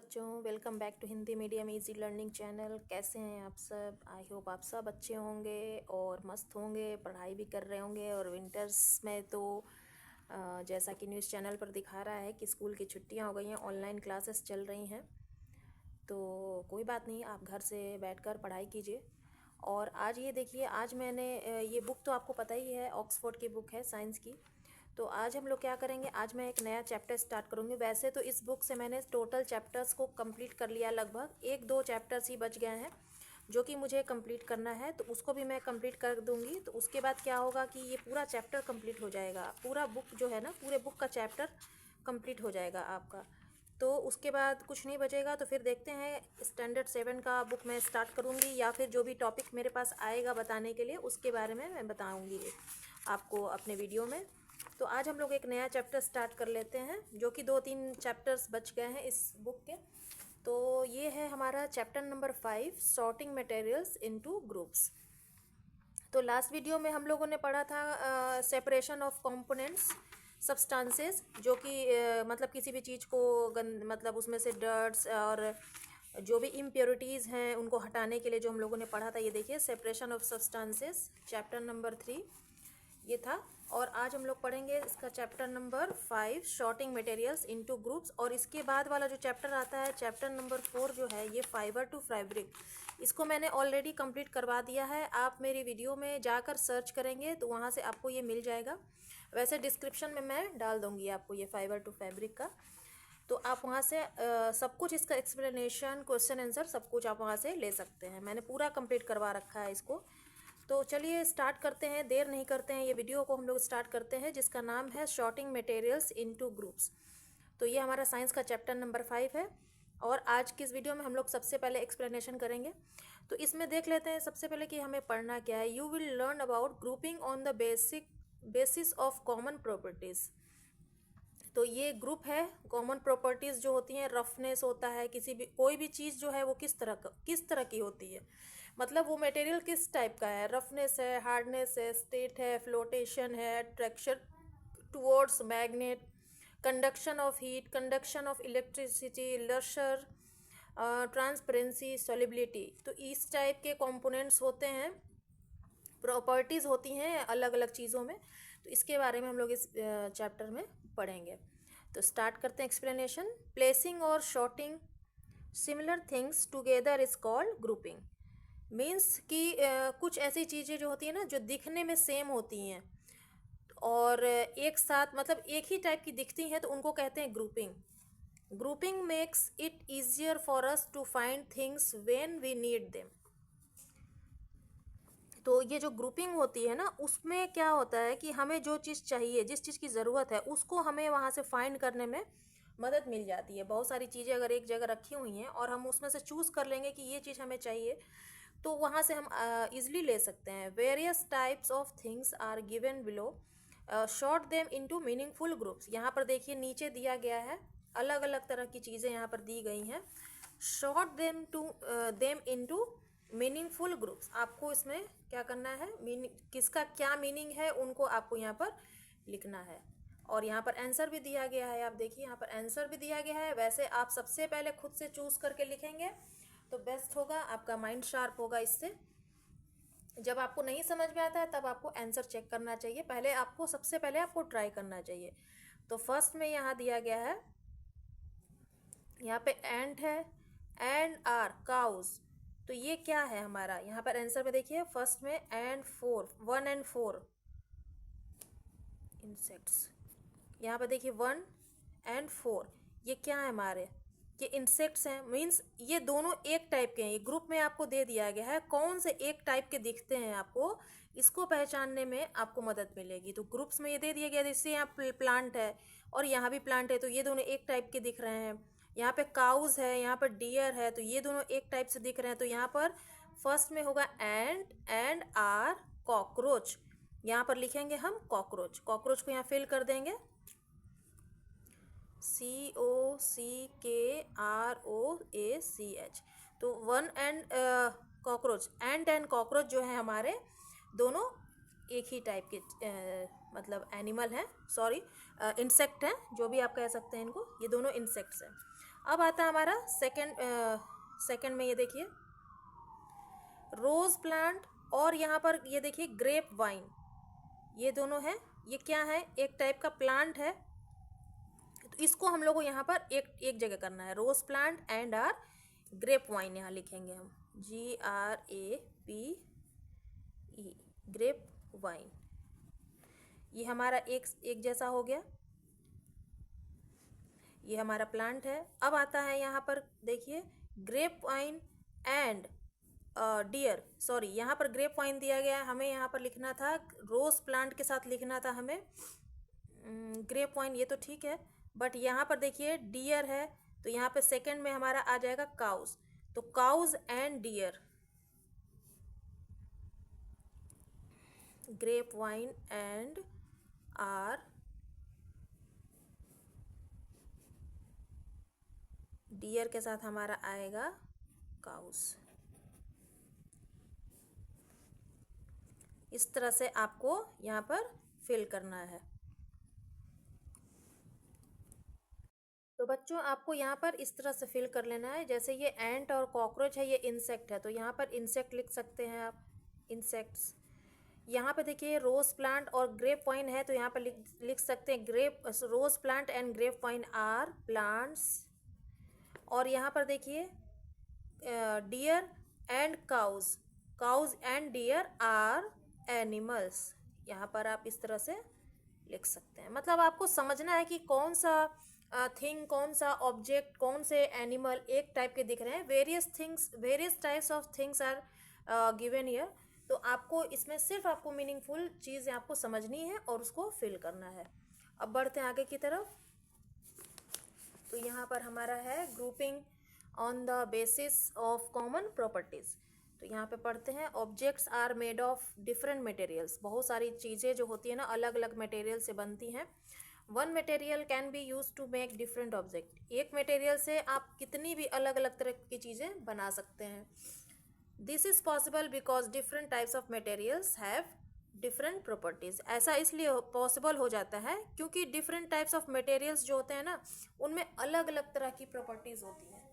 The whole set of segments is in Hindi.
बच्चों, welcome back to Hindi medium easy learning channel. कैसे हैं आप सब? आई होप आप सब अच्छे होंगे और मस्त होंगे, पढ़ाई भी कर रहे होंगे। और विंटर्स में तो जैसा कि न्यूज़ चैनल पर दिखा रहा है कि स्कूल की छुट्टियां हो गई हैं, ऑनलाइन क्लासेस चल रही हैं। तो कोई बात नहीं, आप घर से बैठकर पढ़ाई कीजिए। और आज ये देखिए, आज मैंने ये बुक तो आपको पता ही है, ऑक्सफोर्ड की बुक है साइंस की। तो आज हम लोग क्या करेंगे, आज मैं एक नया चैप्टर स्टार्ट करूँगी। वैसे तो इस बुक से मैंने टोटल चैप्टर्स को कंप्लीट कर लिया, लगभग एक दो चैप्टर्स ही बच गए हैं जो कि मुझे कंप्लीट करना है, तो उसको भी मैं कंप्लीट कर दूँगी। तो उसके बाद क्या होगा कि ये पूरा चैप्टर कंप्लीट हो जाएगा, पूरा बुक जो है ना, पूरे बुक का चैप्टर कंप्लीट हो जाएगा आपका। तो उसके बाद कुछ नहीं बचेगा। तो फिर देखते हैं, स्टैंडर्ड 7 का बुक मैं स्टार्ट करूँगी, या फिर जो भी टॉपिक मेरे पास आएगा बताने के लिए उसके बारे में मैं बताऊँगी आपको अपने वीडियो में। तो आज हम लोग एक नया चैप्टर स्टार्ट कर लेते हैं, जो कि 2-3 चैप्टर्स बच गए हैं इस बुक के। तो ये है हमारा chapter number 5, sorting materials into groups. तो लास्ट वीडियो में हम लोगों ने पढ़ा था सेपरेशन ऑफ कंपोनेंट्स सब्सटेंसेस, जो कि मतलब किसी भी चीज़ को मतलब उसमें से डर्ट्स और जो भी इम्प्योरिटीज़ हैं उनको हटाने के लिए जो हम लोगों ने पढ़ा था। ये देखिए, separation of substances, chapter number 3 ये था। और आज हम लोग पढ़ेंगे इसका chapter number 5, sorting materials into groups. और इसके बाद वाला जो चैप्टर आता है, चैप्टर नंबर 4 जो है, ये फाइबर टू फैब्रिक, इसको मैंने ऑलरेडी कंप्लीट करवा दिया है। आप मेरी वीडियो में जाकर सर्च करेंगे तो वहाँ से आपको ये मिल जाएगा। वैसे डिस्क्रिप्शन में मैं डाल दूँगी आपको ये फाइबर टू फैब्रिक का, तो आप वहाँ से सब कुछ, इसका एक्सप्लेनेशन, क्वेश्चन आंसर सब कुछ आप वहाँ से ले सकते हैं। मैंने पूरा कंप्लीट करवा रखा है इसको। तो चलिए स्टार्ट करते हैं, देर नहीं करते हैं, ये वीडियो को हम लोग स्टार्ट करते हैं, जिसका नाम है शॉर्टिंग मटेरियल्स इनटू ग्रुप्स। तो ये हमारा साइंस का चैप्टर नंबर 5 है। और आज की इस वीडियो में हम लोग सबसे पहले एक्सप्लेनेशन करेंगे। तो इसमें देख लेते हैं सबसे पहले कि हमें पढ़ना क्या है। You will learn about grouping on the basis of common properties. तो ये ग्रुप है, कॉमन प्रॉपर्टीज़ जो होती हैं, रफनेस होता है, किसी भी कोई भी चीज़ जो है वो किस तरह की होती है, मतलब वो मटेरियल किस टाइप का है। रफनेस है, हार्डनेस है, स्टेट है, फ्लोटेशन है, traction towards magnet, conduction of heat, conduction of electricity, lustre, transparency, solubility. तो इस टाइप के कंपोनेंट्स होते हैं, प्रॉपर्टीज़ होती हैं अलग अलग चीज़ों में। तो इसके बारे में हम लोग इस चैप्टर में पढ़ेंगे। तो स्टार्ट करते हैं एक्सप्लेनेशन। प्लेसिंग और sorting similar things together is called grouping. Means कि कुछ ऐसी चीज़ें जो होती हैं ना, जो दिखने में सेम होती हैं और एक साथ मतलब एक ही टाइप की दिखती हैं, तो उनको कहते हैं grouping. Grouping makes it easier for us to find things when we need them. तो ये जो ग्रुपिंग होती है ना, उसमें क्या होता है कि हमें जो चीज़ चाहिए, जिस चीज़ की ज़रूरत है, उसको हमें वहाँ से फाइंड करने में मदद मिल जाती है। बहुत सारी चीज़ें अगर एक जगह रखी हुई हैं और हम उसमें से चूज़ कर लेंगे कि ये चीज़ हमें चाहिए, तो वहाँ से हम ईजिली ले सकते हैं। Various types of things are given below, sort them into meaningful groups. यहाँ पर देखिए नीचे दिया गया है, अलग अलग तरह की चीज़ें यहाँ पर दी गई हैं। Short them into meaningful groups. आपको इसमें क्या करना है, किसका क्या मीनिंग है उनको आपको यहाँ पर लिखना है। और यहाँ पर आंसर भी दिया गया है, आप देखिए यहाँ पर आंसर भी दिया गया है। वैसे आप सबसे पहले खुद से चूज़ करके लिखेंगे तो बेस्ट होगा, आपका माइंड शार्प होगा इससे। जब आपको नहीं समझ में आता है तब आपको आंसर चेक करना चाहिए, पहले आपको सबसे पहले आपको ट्राई करना चाहिए। तो फर्स्ट में यहाँ दिया गया है, यहाँ पे एंड है, एंड आर काउज। तो ये क्या है हमारा, यहाँ पर आंसर में देखिए फर्स्ट में एंड 4, 1 and 4 इंसेक्ट्स। यहाँ पर देखिए 1 and 4, ये क्या है हमारे, ये इंसेक्ट्स हैं। मीन्स ये दोनों एक टाइप के हैं। ये ग्रुप में आपको दे दिया गया है कौन से एक टाइप के दिखते हैं, आपको इसको पहचानने में आपको मदद मिलेगी। तो ग्रुप्स में ये दे दिया गया, जैसे यहाँ प्लांट है और यहाँ भी प्लांट है, तो ये दोनों एक टाइप के दिख रहे हैं। यहाँ पे काउज है, यहाँ पर डियर है, तो ये दोनों एक टाइप से दिख रहे हैं। तो यहाँ पर फर्स्ट में होगा एंड आर कॉकरोच। यहाँ पर लिखेंगे हम कॉकरोच, कॉकरोच को यहाँ फिल कर देंगे, COCKROACH। तो 1 एंड कॉकरोच, एंड कॉकरोच जो है हमारे दोनों एक ही टाइप के मतलब एनिमल हैं, सॉरी इंसेक्ट हैं, जो भी आप कह सकते हैं इनको, ये दोनों इंसेक्ट्स हैं। अब आता है हमारा सेकंड में, ये देखिए रोज प्लांट और यहाँ पर ये देखिए ग्रेप वाइन, ये दोनों है। ये क्या है, एक टाइप का प्लांट है। तो इसको हम लोग को यहाँ पर एक जगह करना है, rose plant and are grape vine, यहाँ लिखेंगे हम GRAPE, ग्रेप वाइन। ये हमारा एक जैसा हो गया, ये हमारा प्लांट है। अब आता है यहाँ पर देखिए grape vine and deer, sorry यहाँ पर ग्रेप वाइन दिया गया है, हमें यहाँ पर लिखना था रोज प्लांट के साथ लिखना था हमें ग्रेप वाइन, ये तो ठीक है, बट यहाँ पर देखिए डियर है, तो यहाँ पे सेकंड में हमारा आ जाएगा काउज, तो cows and deer, grape vine and are deer के साथ हमारा आएगा काउस। इस तरह से आपको यहाँ पर फिल करना है। तो बच्चों आपको यहाँ पर इस तरह से फिल कर लेना है। जैसे ये एंट और कॉकरोच है, ये इंसेक्ट है, तो यहाँ पर इंसेक्ट लिख सकते हैं आप, इंसेक्ट्स। यहाँ पे देखिए रोज प्लांट और ग्रेप वाइन है, तो यहाँ पर लिख सकते हैं rose plant and grape vine are plants. और यहाँ पर देखिए deer and cows and deer are animals, यहाँ पर आप इस तरह से लिख सकते हैं। मतलब आपको समझना है कि कौन सा थिंग, कौन सा ऑब्जेक्ट, कौन से एनिमल एक टाइप के दिख रहे हैं। Various types of things are given here. तो आपको इसमें सिर्फ आपको मीनिंगफुल चीज़ आपको समझनी है और उसको फिल करना है। अब बढ़ते हैं आगे की तरफ। तो यहाँ पर हमारा है grouping on the basis of common properties. तो यहाँ पे पढ़ते हैं objects are made of different materials. बहुत सारी चीज़ें जो होती है ना अलग अलग मटेरियल से बनती हैं। One material can be use to make different object. एक मटेरियल से आप कितनी भी अलग अलग तरह की चीज़ें बना सकते हैं। This is possible because different types of materials have different properties. ऐसा इसलिए पॉसिबल हो जाता है क्योंकि डिफरेंट टाइप्स ऑफ मटेरियल्स जो होते हैं ना उनमें अलग अलग तरह की प्रॉपर्टीज होती हैं।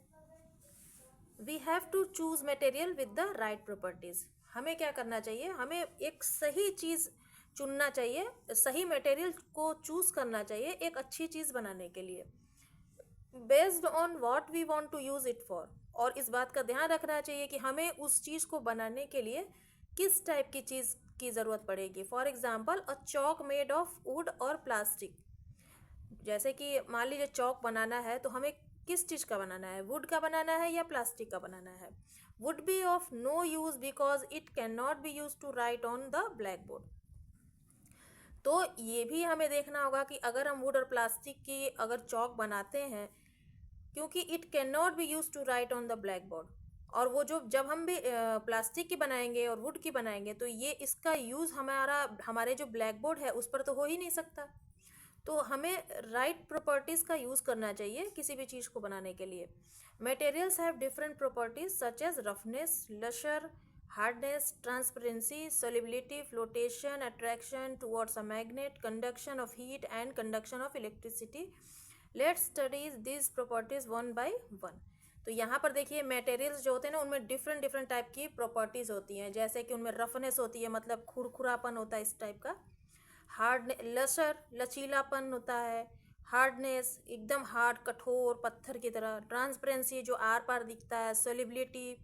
We have to choose material with the right properties. हमें क्या करना चाहिए, हमें एक सही चीज़ चुनना चाहिए, सही मटेरियल को चूज करना चाहिए एक अच्छी चीज़ बनाने के लिए, based on what we want to use it for. और इस बात का ध्यान रखना चाहिए कि हमें उस चीज़ को बनाने के लिए किस टाइप की चीज़ की ज़रूरत पड़ेगी। For example a chalk made of would और प्लास्टिक। जैसे कि मान लीजिए चॉक बनाना है तो हमें किस चीज़ का बनाना है, वुड का बनाना है या प्लास्टिक का बनाना है। Would be of no use because it can not be use to write on the blackboard. तो ये भी हमें देखना होगा कि अगर हम वुड और प्लास्टिक की अगर चॉक बनाते हैं, क्योंकि it can not be use to write on the blackboard, और वो जब हम भी प्लास्टिक की बनाएंगे और वुड की बनाएंगे तो ये इसका यूज़ हमारे जो ब्लैक बोर्ड है उस पर तो हो ही नहीं सकता। तो हमें राइट प्रॉपर्टीज़ का यूज़ करना चाहिए किसी भी चीज़ को बनाने के लिए। Materials have different properties such as roughness, lustre, hardness, transparency, solubility, flotation, attraction towards a magnet, conduction of heat and conduction of electricity. Let's study these properties one by one. तो यहाँ पर देखिए मटेरियल्स जो होते हैं ना उनमें डिफरेंट टाइप की प्रॉपर्टीज़ होती हैं। जैसे कि उनमें रफनेस होती है, मतलब खुरखुरापन होता है इस टाइप का। लसर लचीलापन होता है। हार्डनेस एकदम हार्ड कठोर पत्थर की तरह। ट्रांसपेरेंसी जो आर पार दिखता है। सोलिबिलिटी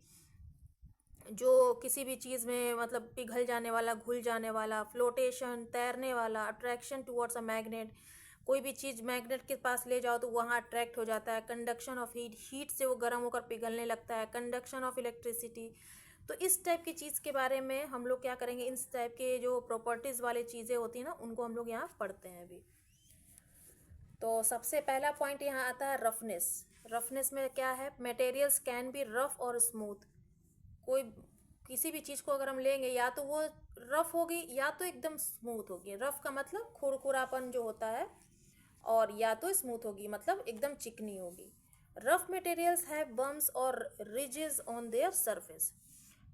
जो किसी भी चीज़ में मतलब पिघल जाने वाला, घुल जाने वाला। फ्लोटेशन तैरने वाला। अट्रैक्शन टुवर्ड्स अ मैग्नेट, कोई भी चीज़ मैग्नेट के पास ले जाओ तो वहाँ अट्रैक्ट हो जाता है। कंडक्शन ऑफ हीट से वो गर्म होकर पिघलने लगता है। Conduction of electricity. तो इस टाइप की चीज़ के बारे में हम लोग क्या करेंगे, इस टाइप के जो प्रॉपर्टीज़ वाली चीज़ें होती हैं ना उनको हम लोग यहाँ पढ़ते हैं अभी। तो सबसे पहला पॉइंट यहाँ आता है रफनेस। रफनेस में क्या है, मटेरियल्स कैन बी रफ और स्मूथ। कोई किसी भी चीज़ को अगर हम लेंगे या तो वो रफ होगी या तो एकदम स्मूथ होगी। रफ का मतलब खुरखुरापन जो होता है, और या तो स्मूथ होगी मतलब एकदम चिकनी होगी। रफ मटेरियल्स हैव बम्स और रिजेस ऑन देयर सरफेस।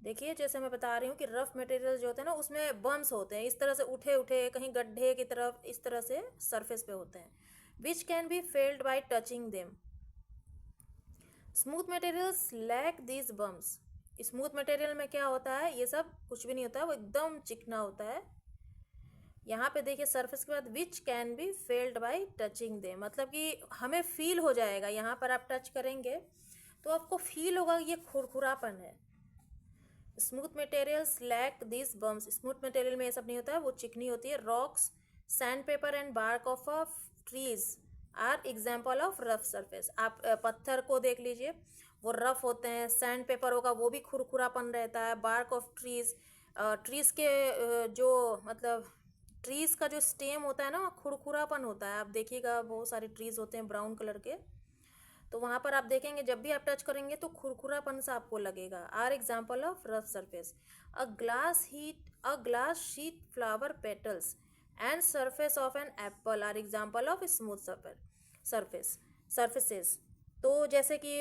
देखिए जैसे मैं बता रही हूँ कि रफ मटेरियल जो होते हैं ना उसमें बम्स होते हैं, इस तरह से उठे उठे कहीं गड्ढे की तरफ इस तरह से सरफेस पे होते हैं। Which can be felt by touching them. Smooth materials lack these bumps. Smooth material में क्या होता है, ये सब कुछ भी नहीं होता है, वो एकदम चिकना होता है। यहाँ पे देखिए सरफेस के बाद which can be felt by touching they, मतलब कि हमें फील हो जाएगा, यहाँ पर आप टच करेंगे तो आपको फील होगा ये खुरखुरापन है। Smooth materials lack this bumps, smooth material में ये सब नहीं होता है, वो चिकनी होती है। Rocks, sandpaper and bark of a trees are example of rough surface. आप पत्थर को देख लीजिए, वो रफ होते हैं। सैंड पेपर होगा वो भी खुरखुरापन रहता है। बार्क ऑफ ट्रीज, ट्रीज के जो मतलब ट्रीज का जो स्टेम होता है ना, वो खुरखुरापन होता है। आप देखिएगा बहुत सारे ट्रीज होते हैं ब्राउन कलर के, तो वहाँ पर आप देखेंगे जब भी आप टच करेंगे तो खुरखुरापन सा आपको लगेगा। Are example of rough surface. A glass sheet flower petals and surface of an apple are example of smooth surface surfaces. तो जैसे कि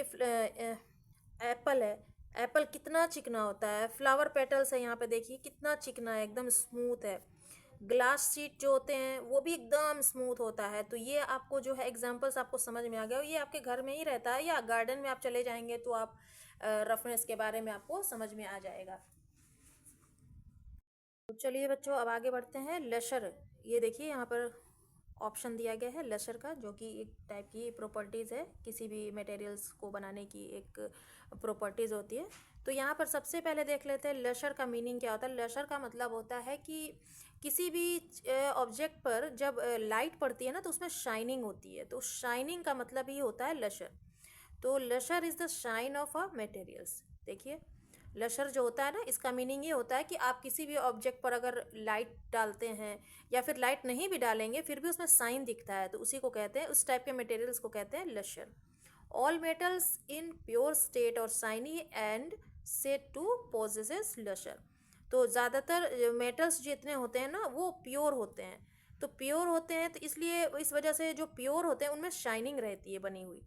एप्पल है, एप्पल कितना चिकना होता है। फ्लावर पेटल्स है, यहाँ पे देखिए कितना चिकना है, एकदम स्मूथ है। ग्लास शीट जो होते हैं वो भी एकदम स्मूथ होता है। तो ये आपको जो है एग्जांपल्स आपको समझ में आ गया, ये आपके घर में ही रहता है या गार्डन में आप चले जाएंगे तो आप रफनेस के बारे में आपको समझ में आ जाएगा। तो चलिए बच्चों अब आगे बढ़ते हैं। लशर, ये देखिए यहाँ पर ऑप्शन दिया गया है लशर का, जो कि एक टाइप की प्रॉपर्टीज़ है, किसी भी मटेरियल्स को बनाने की एक प्रॉपर्टीज़ होती है। तो यहाँ पर सबसे पहले देख लेते हैं लशर का मीनिंग क्या होता है। लशर का मतलब होता है कि किसी भी ऑब्जेक्ट पर जब लाइट पड़ती है ना तो उसमें शाइनिंग होती है, तो शाइनिंग का मतलब ही होता है लशर। तो lustre is the shine of a materials. देखिए लशर जो होता है ना, इसका मीनिंग ये होता है कि आप किसी भी ऑब्जेक्ट पर अगर लाइट डालते हैं या फिर लाइट नहीं भी डालेंगे फिर भी उसमें साइन दिखता है, तो उसी को कहते हैं, उस टाइप के मटेरियल्स को कहते हैं lustre. All metals in pure state are shiny and said to possesses lustre. तो ज़्यादातर मेटल्स जितने होते हैं ना वो प्योर होते हैं, तो प्योर होते हैं तो इसलिए इस वजह से जो प्योर होते हैं उनमें शाइनिंग रहती है बनी हुई।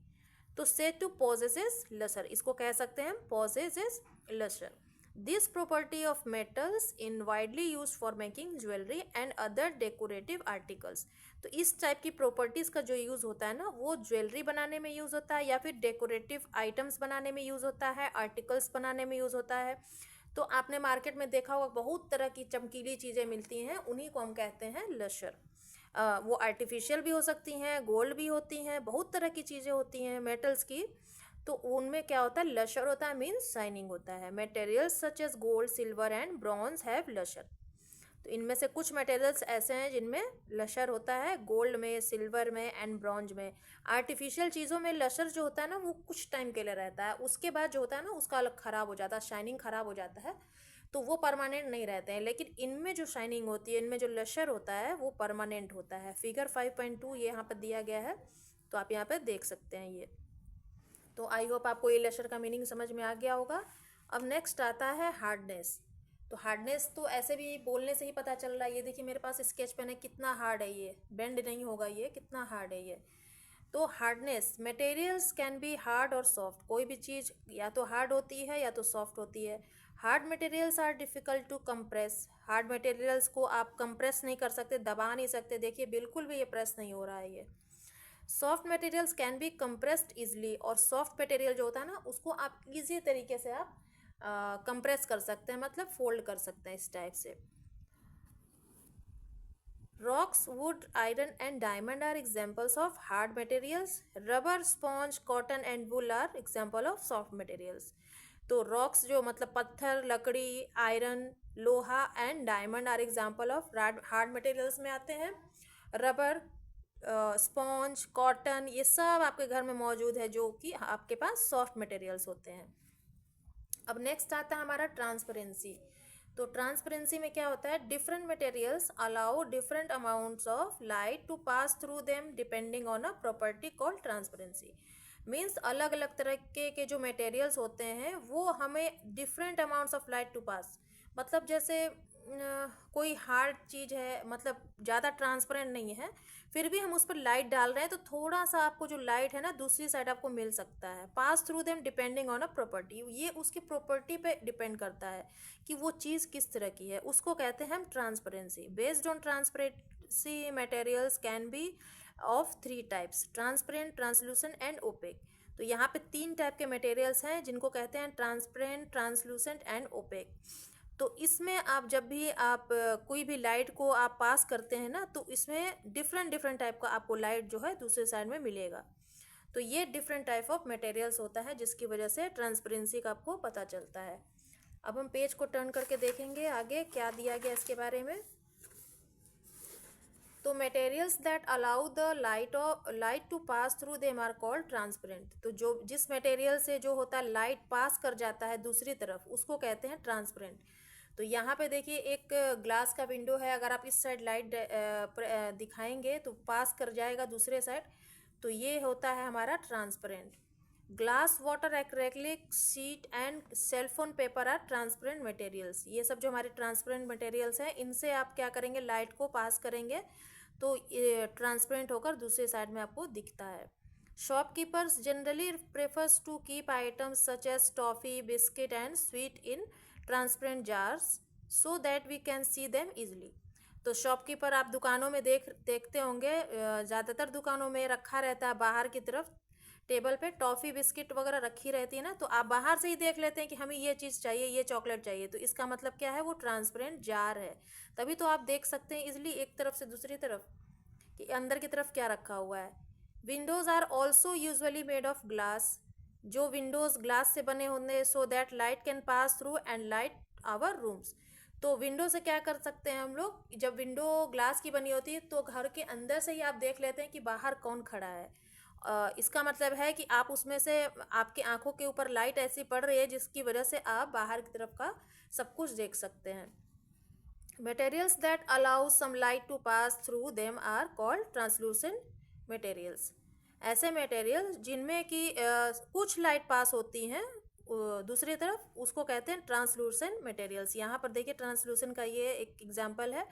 तो सेड टू पोजेसेस लशर, इसको कह सकते हैं possesses lustre. This property of metals in widely use for making jewellery and other decorative articles. तो इस टाइप की प्रॉपर्टीज़ का जो यूज़ होता है ना वो ज्वेलरी बनाने में यूज़ होता है या फिर डेकोरेटिव आइटम्स बनाने में यूज़ होता है, आर्टिकल्स बनाने में यूज़ होता है। तो आपने मार्केट में देखा होगा बहुत तरह की चमकीली चीज़ें मिलती हैं, उन्हीं को हम कहते हैं लशर। वो आर्टिफिशियल भी हो सकती हैं, गोल्ड भी होती हैं, बहुत तरह की चीज़ें होती हैं मेटल्स की। तो उनमें क्या होता है लशर होता है, मीन्स शाइनिंग होता है। Materials such as gold, silver and bronze have lustre. तो इनमें से कुछ मटेरियल्स ऐसे हैं जिनमें लशर होता है, गोल्ड में, सिल्वर में एंड ब्रॉन्ज में। आर्टिफिशियल चीज़ों में लशर जो होता है ना वो कुछ टाइम के लिए रहता है, उसके बाद जो होता है ना उसका अलग ख़राब हो जाता है, शाइनिंग ख़राब हो जाता है, तो वो परमानेंट नहीं रहते हैं। लेकिन इनमें जो शाइनिंग होती है, इनमें जो लशर होता है वो परमानेंट होता है। फिगर 5.2 ये यहाँ पर दिया गया है, तो आप यहाँ पर देख सकते हैं ये। तो आई होप आपको ये लशर का मीनिंग समझ में आ गया होगा। अब नेक्स्ट आता है हार्डनेस। तो हार्डनेस तो ऐसे भी बोलने से ही पता चल रहा है, ये देखिए मेरे पास स्केच पेन है, कितना हार्ड है ये, बेंड नहीं होगा ये, कितना हार्ड है ये। तो hardness, materials can B hard और सॉफ्ट, कोई भी चीज़ या तो हार्ड होती है या तो सॉफ्ट होती है। Hard materials are difficult to compress, hard materials को आप कंप्रेस नहीं कर सकते, दबा नहीं सकते, देखिए बिल्कुल भी ये प्रेस नहीं हो रहा है ये। Soft materials can be compressed easily, और सॉफ्ट मटेरियल जो होता है ना उसको आप इजी तरीके से आप कंप्रेस कर सकते हैं, मतलब फोल्ड कर सकते हैं इस टाइप से। Rocks, wood, iron and diamond are examples of hard materials. Rubber, sponge, cotton and wool are example of soft materials. तो rocks जो मतलब पत्थर, लकड़ी, आयरन, लोहा and diamond are example of hard materials में आते हैं। रबर, स्पॉन्ज, कॉटन, ये सब आपके घर में मौजूद है जो कि आपके पास सॉफ्ट मटेरियल्स होते हैं। अब नेक्स्ट आता है हमारा ट्रांसपेरेंसी। तो ट्रांसपेरेंसी में क्या होता है, different materials allow different amounts of light to pass through them depending on a property called transparency. Means अलग अलग तरह के जो मटेरियल्स होते हैं वो हमें different amounts of light to pass, मतलब जैसे कोई हार्ड चीज़ है, मतलब ज़्यादा ट्रांसपेरेंट नहीं है, फिर भी हम उस पर लाइट डाल रहे हैं तो थोड़ा सा आपको जो लाइट है ना दूसरी साइड आपको मिल सकता है। पास through them depending on a property, ये उसकी प्रॉपर्टी पे डिपेंड करता है कि वो चीज़ किस तरह की है, उसको कहते हैं हम transparency. Based on transparency materials can be of 3 types, transparent, translucent and opaque. तो यहाँ पे 3 टाइप के मटेरियल्स हैं जिनको कहते हैं ट्रांसपेरेंट, ट्रांसलूसेंट एंड ओपेक। तो इसमें आप जब भी आप कोई भी लाइट को आप पास करते हैं ना, तो इसमें डिफरेंट डिफरेंट टाइप का आपको लाइट जो है दूसरे साइड में मिलेगा। तो ये डिफरेंट टाइप ऑफ मटेरियल्स होता है जिसकी वजह से ट्रांसपेरेंसी का आपको पता चलता है। अब हम पेज को टर्न करके देखेंगे आगे क्या दिया गया इसके बारे में। तो materials that allow the light to pass through them are called transparent. तो जो जिस मटेरियल से जो होता है लाइट पास कर जाता है दूसरी तरफ उसको कहते हैं ट्रांसपेरेंट। तो यहाँ पे देखिए एक ग्लास का विंडो है, अगर आप इस साइड लाइट दिखाएंगे तो पास कर जाएगा दूसरे साइड, तो ये होता है हमारा transparent. Glass, water, acrylic sheet and cellophane paper are transparent materials. ये सब जो हमारे ट्रांसपेरेंट मटेरियल्स हैं इनसे आप क्या करेंगे, लाइट को पास करेंगे तो ये ट्रांसपेरेंट होकर दूसरे साइड में आपको दिखता है। Shopkeepers generally prefers to keep items such as toffee, biscuit and sweet in transparent jars so that we can see them easily. तो शॉपकीपर आप दुकानों में देखते होंगे, ज़्यादातर दुकानों में रखा रहता है बाहर की तरफ टेबल पे टॉफ़ी बिस्किट वगैरह रखी रहती है ना, तो आप बाहर से ही देख लेते हैं कि हमें ये चीज़ चाहिए, ये चॉकलेट चाहिए, तो इसका मतलब क्या है, वो ट्रांसपेरेंट जार है। तभी तो आप देख सकते हैं इजली एक तरफ से दूसरी तरफ कि अंदर की तरफ क्या रखा हुआ है। Windows are also usually made of glass. जो विंडोज़ ग्लास से बने होंगे so that light can pass through and light our rooms. तो विंडो से क्या कर सकते हैं हम लोग, जब विंडो ग्लास की बनी होती है तो घर के अंदर से ही आप देख लेते हैं कि बाहर कौन खड़ा है। इसका मतलब है कि आप उसमें से आपकी आंखों के ऊपर लाइट ऐसी पड़ रही है जिसकी वजह से आप बाहर की तरफ का सब कुछ देख सकते हैं। Materials that allow some light to pass through them are called translucent materials. ऐसे मटेरियल जिनमें कि कुछ लाइट पास होती हैं दूसरी तरफ, उसको कहते हैं ट्रांसलूसेंट मटेरियल्स। यहाँ पर देखिए ट्रांसलूसेंट का ये एक एग्जांपल है।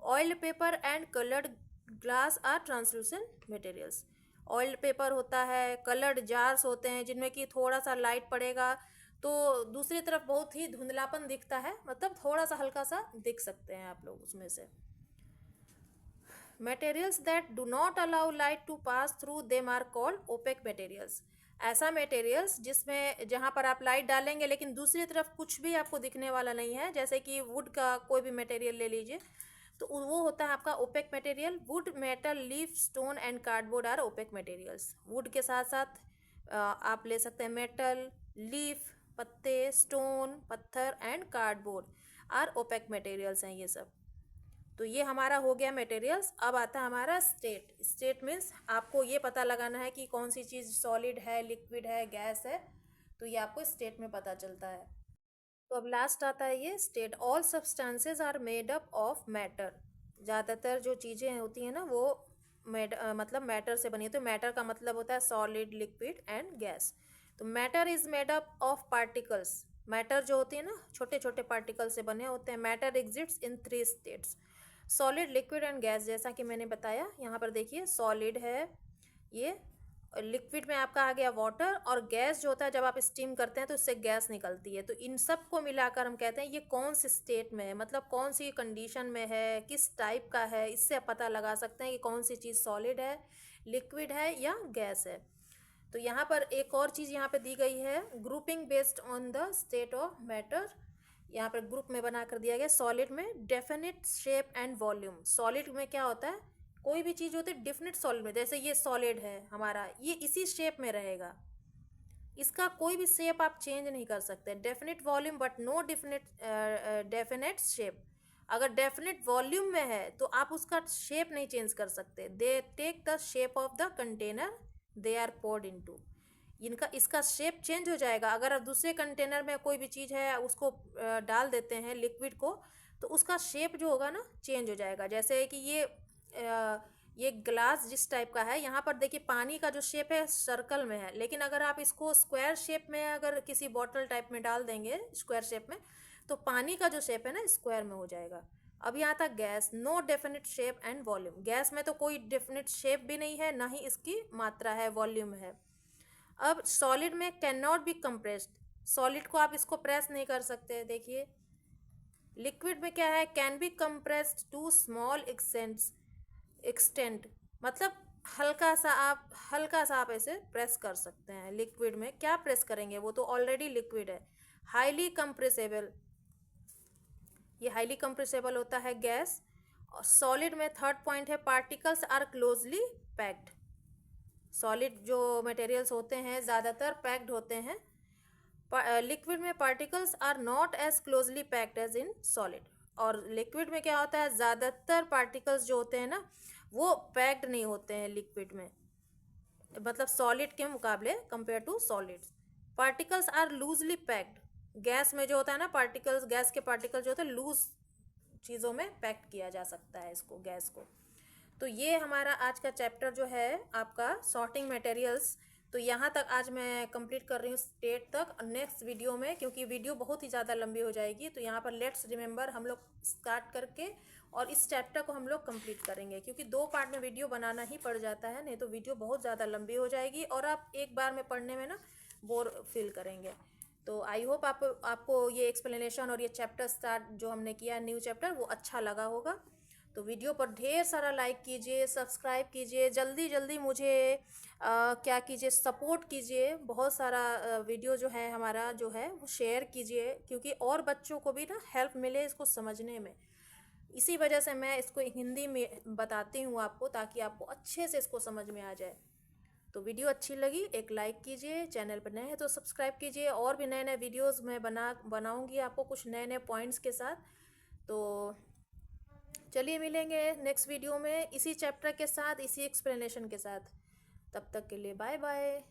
Oil paper and coloured glass are translucent materials. Oil paper होता है, कलर्ड जार्स होते हैं जिनमें कि थोड़ा सा लाइट पड़ेगा तो दूसरी तरफ बहुत ही धुंधलापन दिखता है, मतलब थोड़ा सा हल्का सा दिख सकते हैं आप लोग उसमें से। Materials that do not allow light to pass through them are called opaque materials. ऐसा मटेरियल्स जिसमें जहाँ पर आप लाइट डालेंगे लेकिन दूसरी तरफ कुछ भी आपको दिखने वाला नहीं है, जैसे कि वुड का कोई भी मटेरियल ले लीजिए तो वो होता है आपका opaque material. Wood, metal, leaf, stone and cardboard are opaque materials. Wood के साथ साथ आप ले सकते हैं मेटल, लीफ, पत्ते, स्टोन, पत्थर and cardboard are opaque materials हैं ये सब। तो ये हमारा हो गया मटेरियल्स। अब आता है हमारा स्टेट। स्टेट मीन्स आपको ये पता लगाना है कि कौन सी चीज़ सॉलिड है, लिक्विड है, गैस है, तो ये आपको स्टेट में पता चलता है। तो अब लास्ट आता है ये state. All substances are made up of matter. ज़्यादातर जो चीज़ें होती हैं ना वो मतलब मैटर से बनी है। तो मैटर का मतलब होता है सॉलिड, लिक्विड एंड गैस। तो matter is made up of particles. Matter जो होती है ना छोटे छोटे पार्टिकल से बने होते हैं। Matter exists in 3 states, solid, liquid and gas. जैसा कि मैंने बताया यहाँ पर देखिए सॉलिड है ये, लिक्विड में आपका आ गया वाटर, और गैस जो होता है जब आप स्टीम करते हैं तो इससे गैस निकलती है। तो इन सब को मिलाकर हम कहते हैं ये कौन सी स्टेट में है, मतलब कौन सी कंडीशन में है, किस टाइप का है, इससे आप पता लगा सकते हैं कि कौन सी चीज़ सॉलिड है, लिक्विड है या गैस है। तो यहाँ पर एक और चीज़ यहाँ पे दी गई है, grouping based on the state of matter. यहाँ पर ग्रुप में बना कर दिया गया। सॉलिड में definite shape and volume. Solid में क्या होता है, कोई भी चीज़ होती है डेफिनेट सॉलिड में, जैसे ये सॉलिड है हमारा, ये इसी शेप में रहेगा, इसका कोई भी शेप आप चेंज नहीं कर सकते। Definite volume but no definite shape. अगर डेफिनेट वॉल्यूम में है तो आप उसका शेप नहीं चेंज कर सकते। They take the shape of the container they are poured into. इनका इसका शेप चेंज हो जाएगा। अगर आप दूसरे कंटेनर में कोई भी चीज़ है उसको डाल देते हैं लिक्विड को, तो उसका शेप जो होगा ना चेंज हो जाएगा। जैसे कि ये ग्लास जिस टाइप का है, यहाँ पर देखिए पानी का जो शेप है सर्कल में है, लेकिन अगर आप इसको स्क्वायर शेप में अगर किसी बॉटल टाइप में डाल देंगे स्क्वायर शेप में, तो पानी का जो शेप है ना स्क्वायर में हो जाएगा। अब यहाँ था gas, no definite shape and volume. Gas में तो कोई डेफिनेट शेप भी नहीं है, ना ही इसकी मात्रा है, वॉल्यूम है। अब सॉलिड में can not B compressed. Solid को आप इसको प्रेस नहीं कर सकते। देखिए लिक्विड में क्या है, can be compressed to small extent, मतलब हल्का सा आप ऐसे प्रेस कर सकते हैं। लिक्विड में क्या प्रेस करेंगे, वो तो ऑलरेडी लिक्विड है। हाईली कंप्रेसेबल, ये हाईली कंप्रेसेबल होता है गैस। और सॉलिड में थर्ड पॉइंट है particles are closely packed. Solid जो मटेरियल्स होते हैं ज़्यादातर पैक्ड होते हैं। लिक्विड में particles are not as closely packed as in solid. और लिक्विड में क्या होता है, ज़्यादातर पार्टिकल्स जो होते हैं ना वो पैक्ड नहीं होते हैं लिक्विड में, मतलब सॉलिड के मुकाबले compare to solids. Particles are loosely packed. Gas में जो होता है ना पार्टिकल्स, गैस के पार्टिकल जो होते हैं लूज चीज़ों में पैक्ड किया जा सकता है इसको, गैस को। तो ये हमारा आज का चैप्टर जो है आपका सॉर्टिंग मटेरियल्स। तो यहाँ तक आज मैं कंप्लीट कर रही हूँ स्टेट तक। नेक्स्ट वीडियो में, क्योंकि वीडियो बहुत ही ज़्यादा लंबी हो जाएगी, तो यहाँ पर लेट्स रिमेंबर हम लोग स्टार्ट करके और इस चैप्टर को हम लोग कंप्लीट करेंगे, क्योंकि 2 पार्ट में वीडियो बनाना ही पड़ जाता है, नहीं तो वीडियो बहुत ज़्यादा लंबी हो जाएगी और आप एक बार में पढ़ने में ना बोर फील करेंगे। तो आई होप आपको ये एक्सप्लेनेशन और ये चैप्टर स्टार्ट जो हमने किया न्यू चैप्टर वो अच्छा लगा होगा। तो वीडियो पर ढेर सारा लाइक कीजिए, सब्सक्राइब कीजिए, जल्दी जल्दी मुझे क्या कीजिए, सपोर्ट कीजिए। बहुत सारा वीडियो जो है हमारा जो है वो शेयर कीजिए, क्योंकि और बच्चों को भी ना हेल्प मिले इसको समझने में। इसी वजह से मैं इसको हिंदी में बताती हूँ आपको, ताकि आपको अच्छे से इसको समझ में आ जाए। तो वीडियो अच्छी लगी एक लाइक कीजिए, चैनल पर नए हैं तो सब्सक्राइब कीजिए। और भी नए नए वीडियोस मैं बनाऊंगी आपको कुछ नए नए पॉइंट्स के साथ। तो चलिए मिलेंगे नेक्स्ट वीडियो में इसी चैप्टर के साथ, इसी एक्सप्लेनेशन के साथ। तब तक के लिए बाय बाय।